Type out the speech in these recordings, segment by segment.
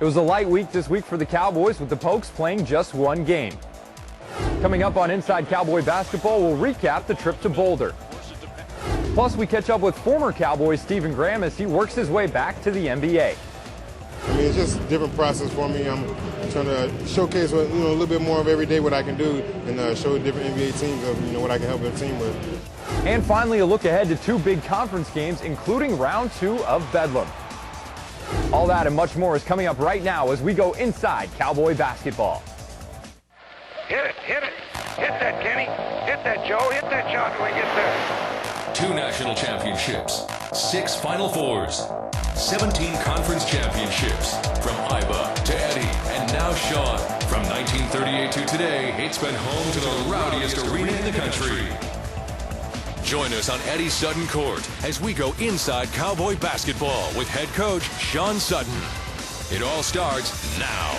It was a light week this week for the Cowboys, with the Pokes playing just one game. Coming up on Inside Cowboy Basketball, we'll recap the trip to Boulder. Plus, we catch up with former Cowboy Stephen Graham as he works his way back to the NBA. I mean, it's just a different process for me. I'm trying to showcase what, a little bit more of every day what I can do, and show different NBA teams of what I can help their team with. And finally, a look ahead to two big conference games, including round 2 of Bedlam. All that and much more is coming up right now as we go inside Cowboy Basketball. Hit it, hit it. Hit that, Kenny. Hit that, Joe. Hit that shot when we get there. 2 national championships, 6 Final Fours, 17 conference championships. From Iba to Eddie and now Sean. From 1938 to today, it's been home to the rowdiest arena in the country. Join us on Eddie's Sutton Court as we go inside Cowboy Basketball with head coach Sean Sutton. It all starts now.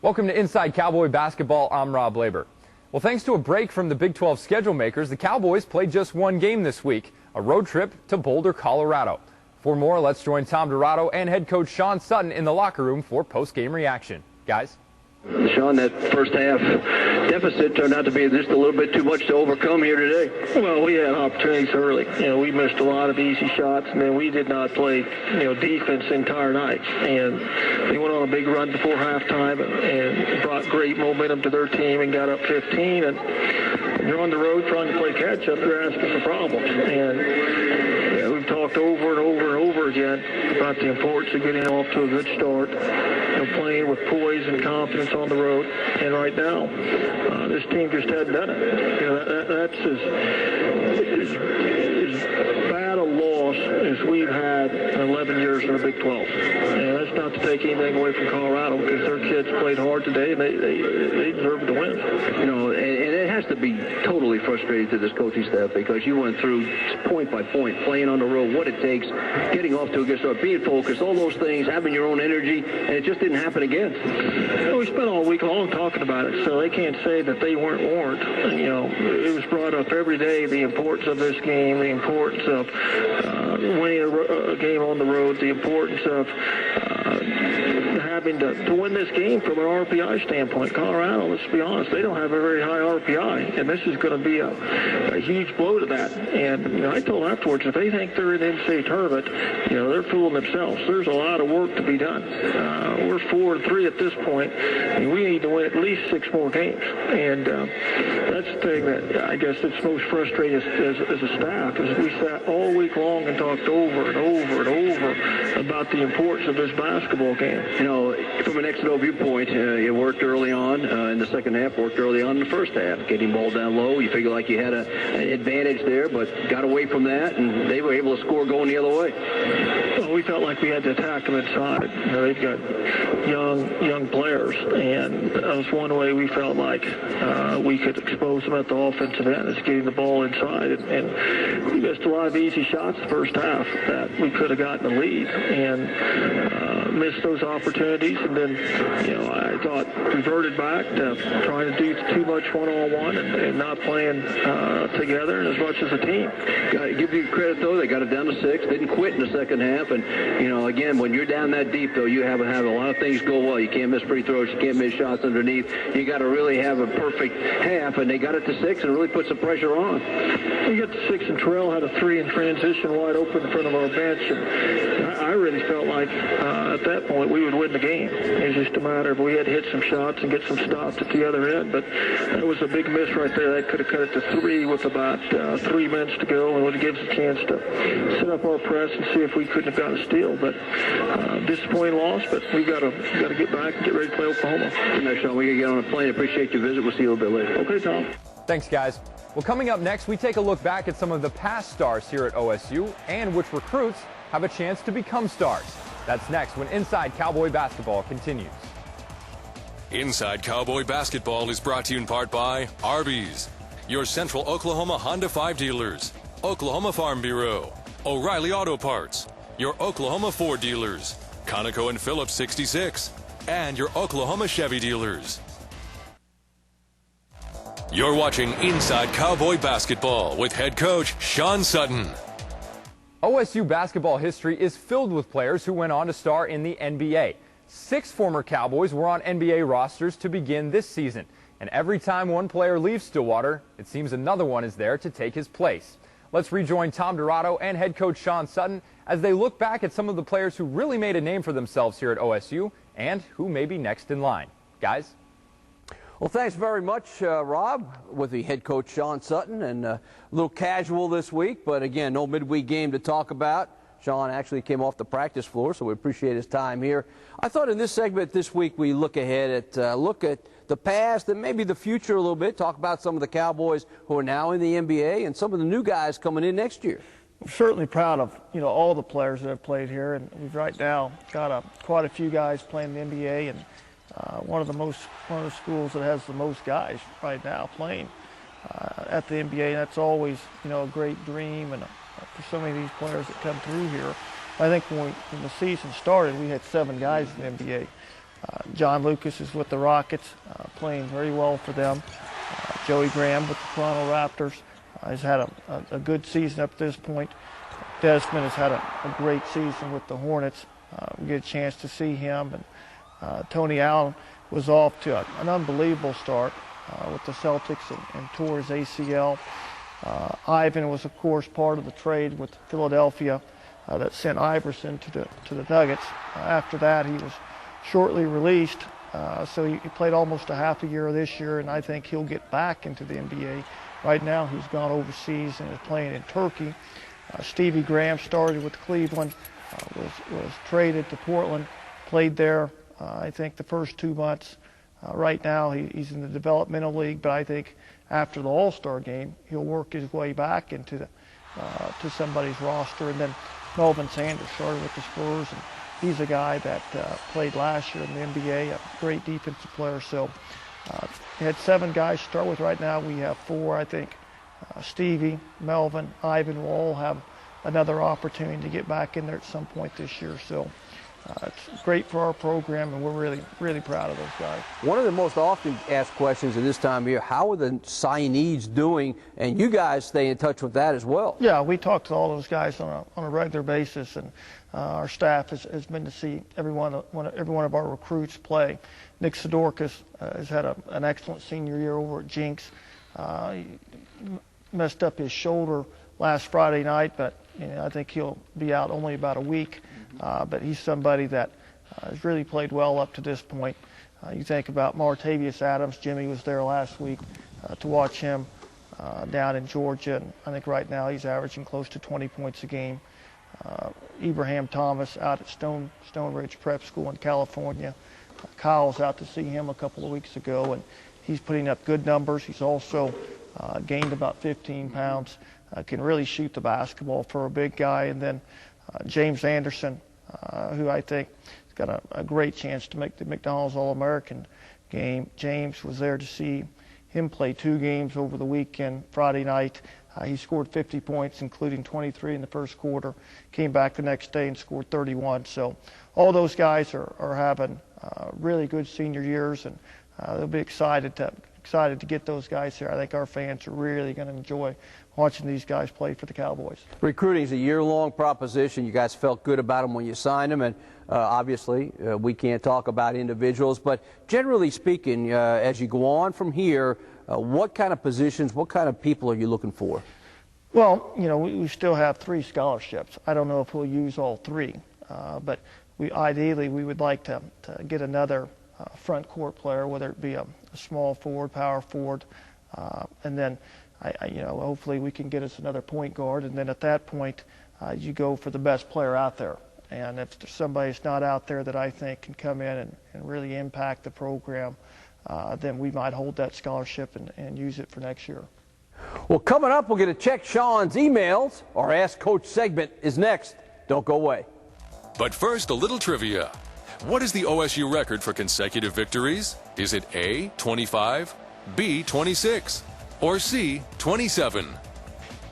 Welcome to Inside Cowboy Basketball. I'm Rob Labor. Well, thanks to a break from the Big 12 schedule makers, the Cowboys played just one game this week, a road trip to Boulder, Colorado. For more, let's join Tom Dorado and head coach Sean Sutton in the locker room for post-game reaction. Guys? Sean, that first half deficit turned out to be just a little bit too much to overcome here today. Well, we had opportunities early. We missed a lot of easy shots, and then we did not play, defense the entire night. And they went on a big run before halftime and brought great momentum to their team and got up 15. And when you're on the road trying to play catch-up, you're asking for problems. And we've talked over and over and over again about the importance of getting off to a good start, playing with poise and confidence on the road. And right now, this team just hadn't done it. That's as bad a loss as we've had in 11 years in the Big 12. And that's not to take anything away from Colorado, because their kids played hard today, and they deserve to win. And it has to be totally frustrating to this coaching staff, because you went through point by point, playing on the road, what it takes, getting off to a good start, being focused, all those things, having your own energy, and it just didn't happen again. We spent all week long talking about it, so they can't say that they weren't warned. It was brought up every day, the importance of this game, the importance of winning a game on the road, the importance of having to win this game from an RPI standpoint. Colorado, let's be honest, they don't have a very high RPI, and this is going to be a huge blow to that. And I told afterwards, if they think they're in the NCAA tournament, they're fooling themselves. There's a lot of work to be done. We're 4-3 at this point, and we need to win at least 6 more games. And that's the thing that I guess that's most frustrating as a staff, is we sat all week long and talked over and over and over about the importance of this basketball game. From an XO viewpoint, it worked early on in the second half, worked early on in the first half. Getting ball down low, you figure like you had an advantage there, but got away from that, and they were able to score going the other way. Well, we felt like we had to attack them inside. They've got young players, and that was one way we felt like we could expose them at the offensive end, is getting the ball inside. And we missed a lot of easy shots the first half that we could have gotten the lead, and missed those opportunities. And then, I thought reverted back to trying to do too much one-on-one and not playing together and as much as a team. Got to give you credit, though. They got it down to 6. Didn't quit in the second half. And, again, when you're down that deep, though, you have a lot of things go well. You can't miss free throws. You can't miss shots underneath. You got to really have a perfect half. And they got it to 6 and really put some pressure on. We got to 6, and Terrell had a 3 in transition wide open in front of our bench. And I really felt like at that point we would win the game. It was just a matter of we had to hit some shots and get some stops at the other end. But that was a big miss right there. That could have cut it to 3 with about 3 minutes to go, and would give us a chance to set up our press and see if we couldn't have got a steal. But disappointing loss, but we got to get back and get ready to play Oklahoma. Next time we can get on a plane. Appreciate your visit. We'll see you a little bit later. Okay, Tom. Thanks, guys. Well, coming up next, we take a look back at some of the past stars here at OSU and which recruits have a chance to become stars. That's next when Inside Cowboy Basketball continues. Inside Cowboy Basketball is brought to you in part by Arby's, your Central Oklahoma Honda 5 dealers, Oklahoma Farm Bureau, O'Reilly Auto Parts, your Oklahoma Ford dealers, Conoco and Phillips 66, and your Oklahoma Chevy dealers. You're watching Inside Cowboy Basketball with head coach Sean Sutton. OSU basketball history is filled with players who went on to star in the NBA. 6 former Cowboys were on NBA rosters to begin this season. And every time one player leaves Stillwater, it seems another one is there to take his place. Let's rejoin Tom Dorado and head coach Sean Sutton as they look back at some of the players who really made a name for themselves here at OSU and who may be next in line. Guys? Well, thanks very much, Rob, with the head coach Sean Sutton, and a little casual this week, but again, no midweek game to talk about. Sean actually came off the practice floor, so we appreciate his time here. I thought in this segment this week we look ahead at look at the past and maybe the future a little bit, talk about some of the Cowboys who are now in the NBA and some of the new guys coming in next year. I'm certainly proud of all the players that have played here, and we've right now got quite a few guys playing in the NBA, and one of the schools that has the most guys right now playing at the NBA. That's always a great dream, and for so many of these players that come through here. I think when the season started, we had 7 guys in the NBA. John Lucas is with the Rockets, playing very well for them. Joey Graham with the Toronto Raptors has had a good season up to this point. Desmond has had a great season with the Hornets. We get a chance to see him. And Tony Allen was off to an unbelievable start with the Celtics and tore his ACL. Ivan was, of course, part of the trade with Philadelphia that sent Iverson to the Nuggets. After that, he was shortly released, so he played almost a half a year this year, and I think he'll get back into the NBA. Right now, he's gone overseas and is playing in Turkey. Stevie Graham started with Cleveland, was traded to Portland, played there, I think, the first 2 months. Right now, he's in the developmental league, but I think after the All-Star game, he'll work his way back into to somebody's roster. And then Melvin Sanders started with the Spurs, and he's a guy that played last year in the NBA, a great defensive player. So we had 7 guys to start with. Right now we have 4, I think. Stevie, Melvin, Ivan will all have another opportunity to get back in there at some point this year. So it's great for our program, and we're really, really proud of those guys. One of the most often asked questions at this time of year, how are the signees doing? And you guys stay in touch with that as well. Yeah, we talk to all those guys on a regular basis, and our staff has been to see every one of our recruits play. Nick Sidorkas has had an excellent senior year over at Jinx. He messed up his shoulder last Friday night, but I think he'll be out only about a week. But he's somebody that has really played well up to this point. You think about Martavius Adams. Jimmy was there last week to watch him down in Georgia, and I think right now he's averaging close to 20 points a game. Ibrahim Thomas out at Stone Ridge Prep School in California. Kyle's out to see him a couple of weeks ago, and he's putting up good numbers. He's also gained about 15 pounds, can really shoot the basketball for a big guy. And then James Anderson, who I think has got a great chance to make the McDonald's All-American game. James was there to see him play 2 games over the weekend. Friday night, he scored 50 points, including 23 in the first quarter. Came back the next day and scored 31. So all those guys are having really good senior years, and they'll be excited to get those guys here. I think our fans are really going to enjoy watching these guys play for the Cowboys. Recruiting is a year-long proposition. You guys felt good about them when you signed them, and obviously we can't talk about individuals, but generally speaking, as you go on from here, what kind of positions, what kind of people are you looking for? Well, we still have 3 scholarships. I don't know if we'll use all 3, but ideally we would like to get another front court player, whether it be a small forward, power forward, and then hopefully we can get us another point guard, and then at that point you go for the best player out there. And if somebody's not out there that I think can come in and really impact the program, then we might hold that scholarship and use it for next year. Well, coming up, we'll get to check Sean's emails. Our Ask Coach segment is next. Don't go away. But first, a little trivia. What is the OSU record for consecutive victories? Is it A, 25, B, 26, or C, 27?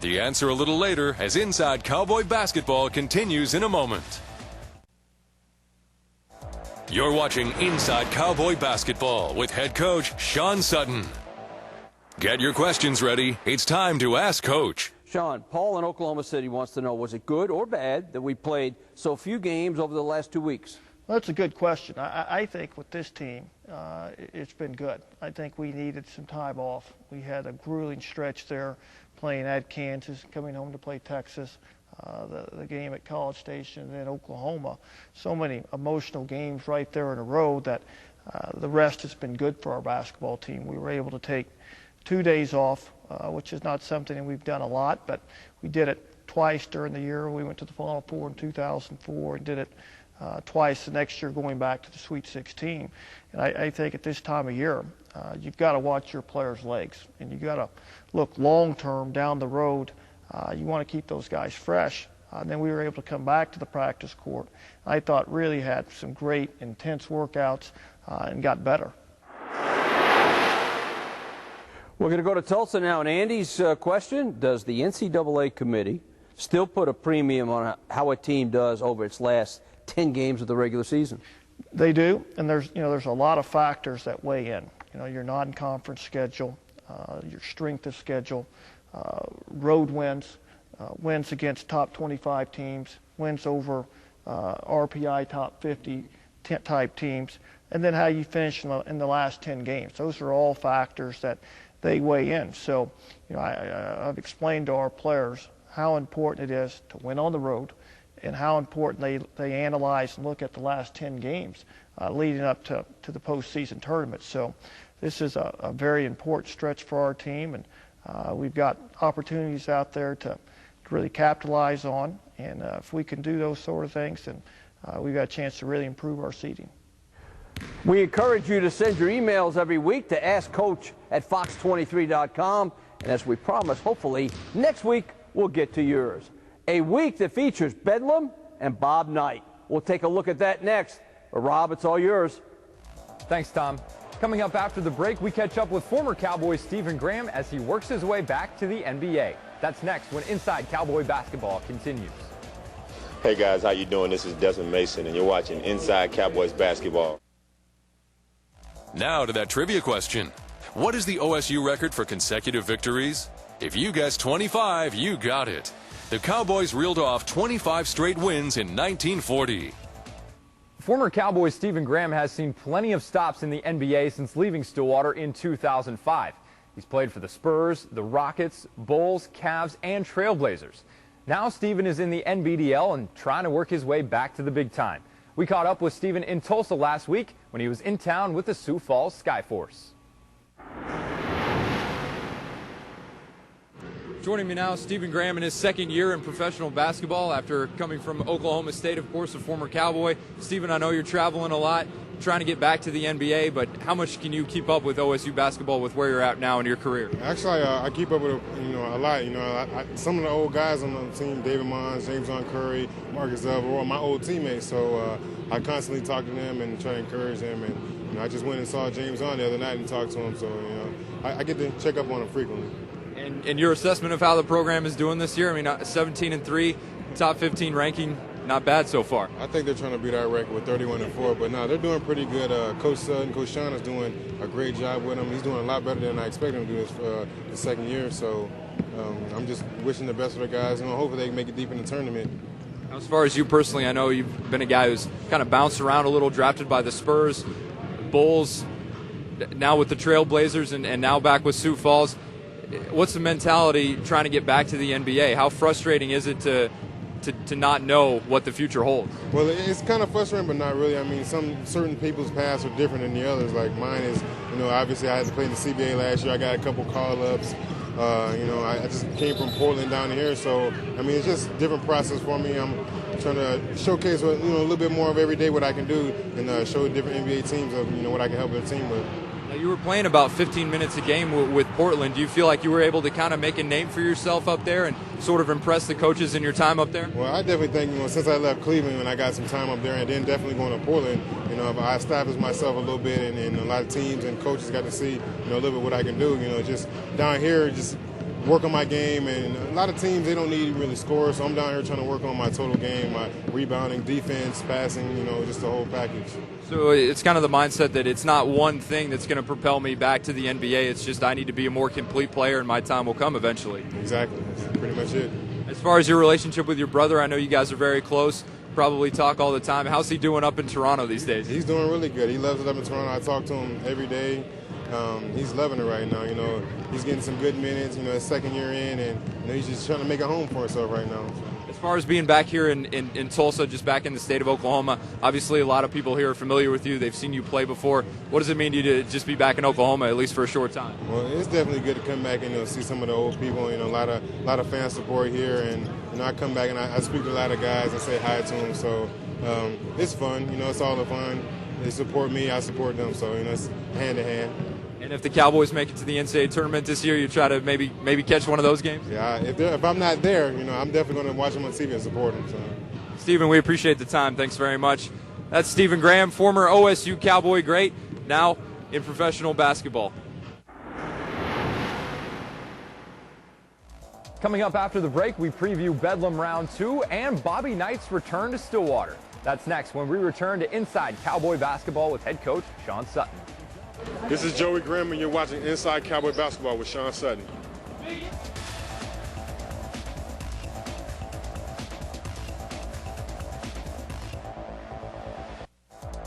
The answer a little later as Inside Cowboy Basketball continues in a moment. You're watching Inside Cowboy Basketball with head coach Sean Sutton. Get your questions ready. It's time to Ask Coach. Sean, Paul in Oklahoma City wants to know, was it good or bad that we played so few games over the last 2 weeks? Well, that's a good question. I think with this team, it's been good. I think we needed some time off. We had a grueling stretch there playing at Kansas, coming home to play Texas, the game at College Station, and then Oklahoma. So many emotional games right there in a row that the rest has been good for our basketball team. We were able to take 2 days off, which is not something that we've done a lot, but we did it twice during the year. We went to the Final Four in 2004 and did it twice the next year going back to the Sweet 16. And I think at this time of year, you've got to watch your players' legs, and you've got to look long-term down the road. You want to keep those guys fresh. And then we were able to come back to the practice court. I thought really had some great, intense workouts and got better. We're going to go to Tulsa now, and Andy's question, does the NCAA committee still put a premium on how a team does over its last 10 games of the regular season? They do, and there's a lot of factors that weigh in. Your non-conference schedule, your strength of schedule, road wins, wins against top 25 teams, wins over RPI top 50 type teams, and then how you finish in the last 10 games. Those are all factors that they weigh in. So, I've explained to our players how important it is to win on the road, and how important they analyze and look at the last 10 games leading up to the postseason tournament. So this is a very important stretch for our team, and we've got opportunities out there to really capitalize on. And if we can do those sort of things, then we've got a chance to really improve our seeding. We encourage you to send your emails every week to askcoach@fox23.com. And as we promised, hopefully next week we'll get to yours. A week that features Bedlam and Bob Knight. We'll take a look at that next. Rob, it's all yours. Thanks, Tom. Coming up after the break, we catch up with former Cowboy Stephen Graham as he works his way back to the NBA. That's next when Inside Cowboy Basketball continues. Hey guys, how you doing? This is Desmond Mason, and you're watching Inside Cowboys Basketball. Now to that trivia question. What is the OSU record for consecutive victories? If you guessed 25, you got it. The Cowboys reeled off 25 straight wins in 1940. Former Cowboy Stephen Graham has seen plenty of stops in the NBA since leaving Stillwater in 2005. He's played for the Spurs, the Rockets, Bulls, Cavs, and Trailblazers. Now Stephen is in the NBDL and trying to work his way back to the big time. We caught up with Stephen in Tulsa last week when he was in town with the Sioux Falls Skyforce. Joining me now, Stephen Graham in his second year in professional basketball after coming from Oklahoma State, of course, a former Cowboy. Stephen, I know you're traveling a lot, trying to get back to the NBA, but how much can you keep up with OSU basketball with where you're at now in your career? Actually, I keep up with it, a lot. Some of the old guys on the team, David Mons, James Curry, Marcus Elver, were my old teammates. So I constantly talk to them and try to encourage them. And I just went and saw James on the other night and talked to him. So I get to check up on him frequently. And your assessment of how the program is doing this year? I mean, 17-3, top 15 ranking, not bad so far. I think they're trying to beat our record with 31-4, but no, they're doing pretty good. Coach Sutton, Coach Sean is doing a great job with them. He's doing a lot better than I expected him to do this the second year. So I'm just wishing the best for the guys, and hopefully they can make it deep in the tournament. As far as you personally, I know you've been a guy who's kind of bounced around a little, drafted by the Spurs, Bulls, now with the Trailblazers, and now back with Sioux Falls. What's the mentality trying to get back to the NBA? How frustrating is it to not know what the future holds? Well, it's kind of frustrating, but not really. I mean, certain people's paths are different than the others. Like mine is, obviously I had to play in the CBA last year. I got a couple call-ups. I just came from Portland down here, so I mean, it's just a different process for me. I'm trying to showcase a little bit more of every day what I can do, and show different NBA teams of what I can help their team with. Now, you were playing about 15 minutes a game with Portland. Do you feel like you were able to kind of make a name for yourself up there and sort of impress the coaches in your time up there? Well, I definitely think, since I left Cleveland and I got some time up there, and then definitely going to Portland, I established myself a little bit, and a lot of teams and coaches got to see, a little bit what I can do. Just down here, just work on my game. And a lot of teams, they don't need really scores, so I'm down here trying to work on my total game, my rebounding, defense, passing, just the whole package. So it's kind of the mindset that it's not one thing that's going to propel me back to the NBA. It's just I need to be a more complete player, and my time will come eventually. Exactly. That's pretty much it. As far as your relationship with your brother, I know you guys are very close, probably talk all the time. How's he doing up in Toronto these days? He's doing really good. He loves it up in Toronto. I talk to him every day. He's loving it right now. He's getting some good minutes, his second year in, and he's just trying to make a home for himself right now. As far as being back here in Tulsa, just back in the state of Oklahoma, obviously a lot of people here are familiar with you. They've seen you play before. What does it mean to you to just be back in Oklahoma, at least for a short time? Well, it's definitely good to come back and see some of the old people. A lot of fan support here, and I come back and I speak to a lot of guys and say hi to them. So it's fun. It's all the fun. They support me, I support them. So it's hand in hand. And if the Cowboys make it to the NCAA tournament this year, you try to maybe catch one of those games? Yeah, if I'm not there, I'm definitely going to watch them on TV and support them. So. Stephen, we appreciate the time. Thanks very much. That's Stephen Graham, former OSU Cowboy great, now in professional basketball. Coming up after the break, we preview Bedlam Round 2 and Bobby Knight's return to Stillwater. That's next when we return to Inside Cowboy Basketball with head coach Sean Sutton. This is Joey Graham, and you're watching Inside Cowboy Basketball with Sean Sutton.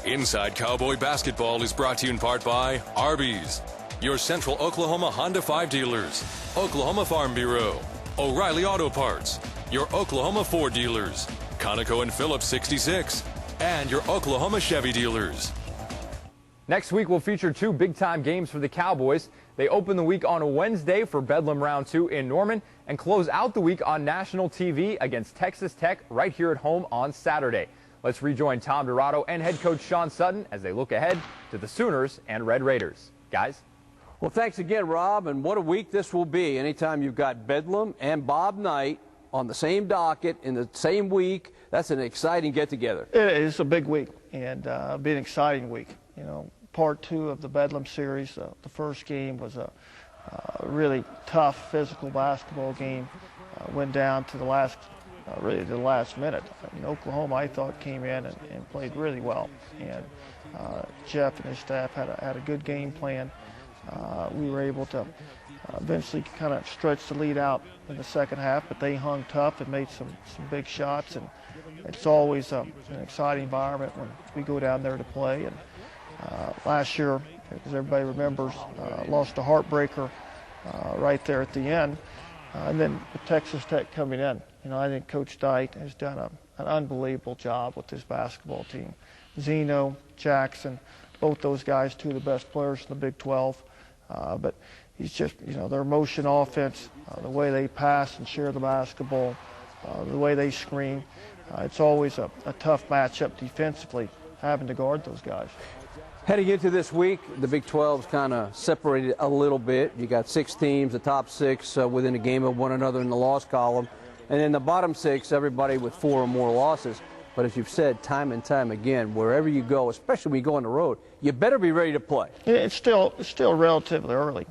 Inside Cowboy Basketball is brought to you in part by Arby's, your Central Oklahoma Honda 5 dealers, Oklahoma Farm Bureau, O'Reilly Auto Parts, your Oklahoma Ford dealers, Conoco and Phillips 66, and your Oklahoma Chevy dealers. Next week, we'll feature two big-time games for the Cowboys. They open the week on a Wednesday for Bedlam Round 2 in Norman and close out the week on national TV against Texas Tech right here at home on Saturday. Let's rejoin Tom Dorado and head coach Sean Sutton as they look ahead to the Sooners and Red Raiders. Guys? Well, thanks again, Rob, and what a week this will be. Anytime you've got Bedlam and Bob Knight on the same docket in the same week, that's an exciting get-together. It's a big week, and it'll be an exciting week. Part 2 of the Bedlam series. The first game was a really tough physical basketball game. Went down to the last, really the last minute. Oklahoma, I thought, came in and played really well. And Jeff and his staff had a good game plan. We were able to eventually kind of stretch the lead out in the second half, but they hung tough and made some big shots. And it's always an exciting environment when we go down there to play. And last year, as everybody remembers, lost a heartbreaker right there at the end. And then with Texas Tech coming in, I think Coach Dyke has done an unbelievable job with this basketball team. Zeno, Jackson, both those guys, two of the best players in the Big 12. But he's just, their motion offense, the way they pass and share the basketball, the way they screen. It's always a tough matchup defensively, having to guard those guys. Heading into this week, the Big 12's kind of separated a little bit. You got 6 teams, the top 6 within a game of one another in the loss column. And then the bottom 6, everybody with 4 or more losses. But as you've said time and time again, wherever you go, especially when you go on the road, you better be ready to play. It's still relatively early.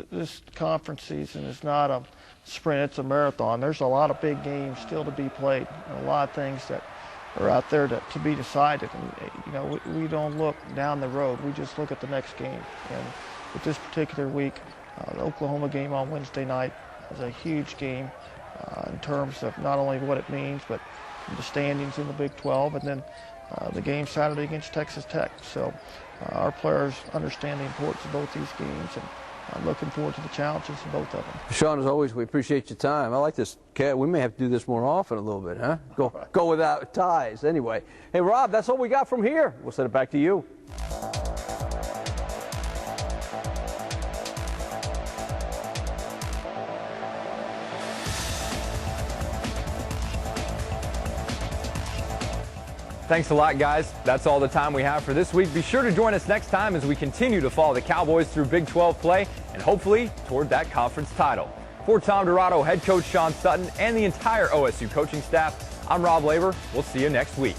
This conference season is not a sprint, it's a marathon. There's a lot of big games still to be played, and a lot of things that are out there to be decided. And, we don't look down the road. We just look at the next game. And with this particular week, the Oklahoma game on Wednesday night is a huge game in terms of not only what it means, but the standings in the Big 12, and then the game Saturday against Texas Tech. So our players understand the importance of both these games, and I'm looking forward to the challenges of both of them. Sean, as always, we appreciate your time. I like this, Cat. We may have to do this more often a little bit, huh? Go without ties. Anyway, hey, Rob, that's all we got from here. We'll send it back to you. Thanks a lot, guys. That's all the time we have for this week. Be sure to join us next time as we continue to follow the Cowboys through Big 12 play and hopefully toward that conference title. For Tom Dorado, head coach Sean Sutton, and the entire OSU coaching staff, I'm Rob Labor. We'll see you next week.